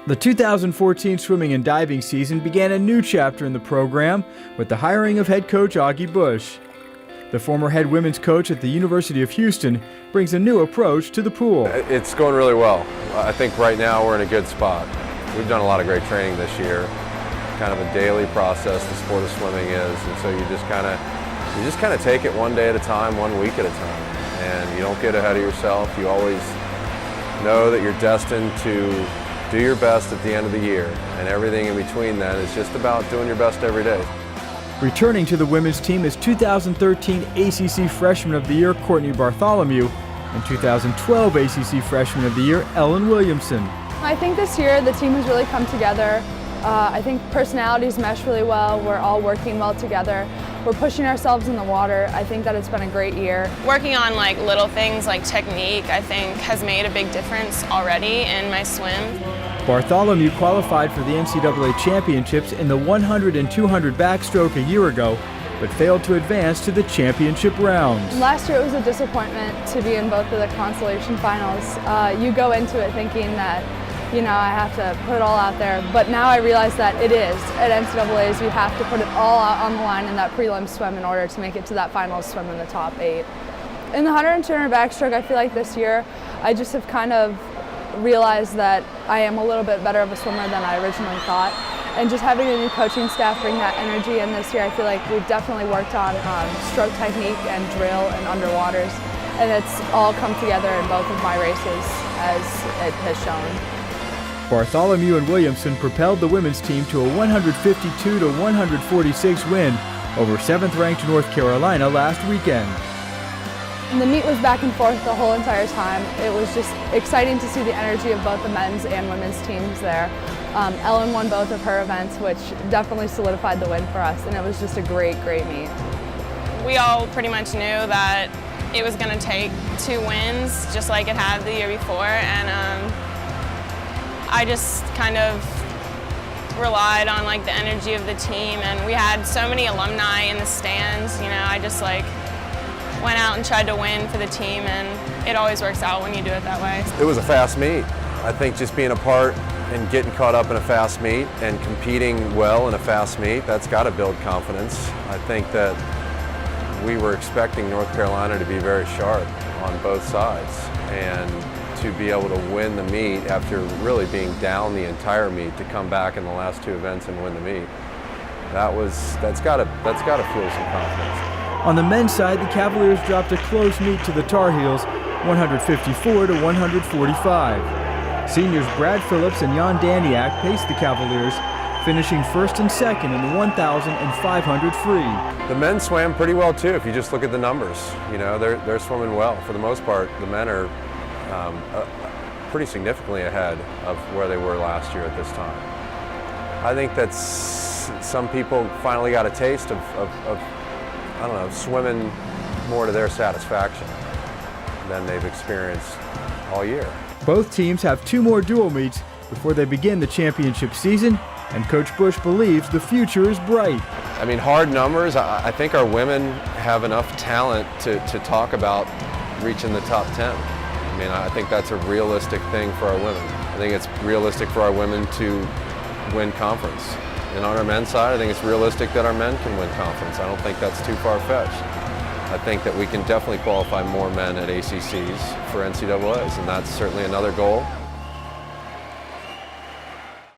The 2014 swimming and diving season began a new chapter in the program with the hiring of head coach Augie Busch. The former head women's coach at the University of Houston brings a new approach to the pool. It's going really well. I think right now we're in a good spot. We've done a lot of great training this year. Kind of a daily process the sport of swimming is, and so you just kind of take it one day at a time, 1 week at a time, and you don't get ahead of yourself. You always know that you're destined to do your best at the end of the year, and everything in between then is just about doing your best every day. Returning to the women's team is 2013 ACC Freshman of the Year Courtney Bartholomew and 2012 ACC Freshman of the Year Ellen Williamson. I think this year the team has really come together. I think personalities mesh really well. We're all working well together. We're pushing ourselves in the water. I think that it's been a great year. Working on little things like technique, I think, has made a big difference already in my swim. Bartholomew qualified for the NCAA championships in the 100 and 200 backstroke a year ago, but failed to advance to the championship rounds. Last year it was a disappointment to be in both of the consolation finals. You go into it thinking that, I have to put it all out there, but now I realize that it is. At NCAAs, you have to put it all out on the line in that prelim swim in order to make it to that finals swim in the top 8. In the 100 and 200 backstroke, I feel like this year I just have kind of realized that I am a little bit better of a swimmer than I originally thought. And just having a new coaching staff bring that energy in this year, I feel like we've definitely worked on stroke technique and drill and underwaters. And it's all come together in both of my races as it has shown. Bartholomew and Williamson propelled the women's team to a 152-146 win over 7th-ranked North Carolina last weekend. And the meet was back and forth the whole entire time. It was just exciting to see the energy of both the men's and women's teams there. Ellen won both of her events, which definitely solidified the win for us, and it was just a great, great meet. We all pretty much knew that it was going to take 2 wins, just like it had the year before, and I just kind of relied on the energy of the team, and we had so many alumni in the stands. I just went out and tried to win for the team, and it always works out when you do it that way. It was a fast meet. I think just being a part and getting caught up in a fast meet and competing well in a fast meet, that's got to build confidence. I think that we were expecting North Carolina to be very sharp on both sides, and to be able to win the meet after really being down the entire meet, to come back in the last 2 events and win the meet, that's got to fuel some confidence. On the men's side, the Cavaliers dropped a close meet to the Tar Heels, 154-145. Seniors Brad Phillips and Jan Daniak paced the Cavaliers, finishing 1st and 2nd in the 1,000 and 500 free. The men swam pretty well too. If you just look at the numbers, they're swimming well for the most part. The men are pretty significantly ahead of where they were last year at this time. I think that some people finally got a taste of I don't know, swimming more to their satisfaction than they've experienced all year. Both teams have 2 more dual meets before they begin the championship season, and Coach Busch believes the future is bright. I mean, hard numbers, I think our women have enough talent to talk about reaching the top 10. I mean, I think that's a realistic thing for our women. I think it's realistic for our women to win conference. And on our men's side, I think it's realistic that our men can win conference. I don't think that's too far-fetched. I think that we can definitely qualify more men at ACCs for NCAAs, and that's certainly another goal.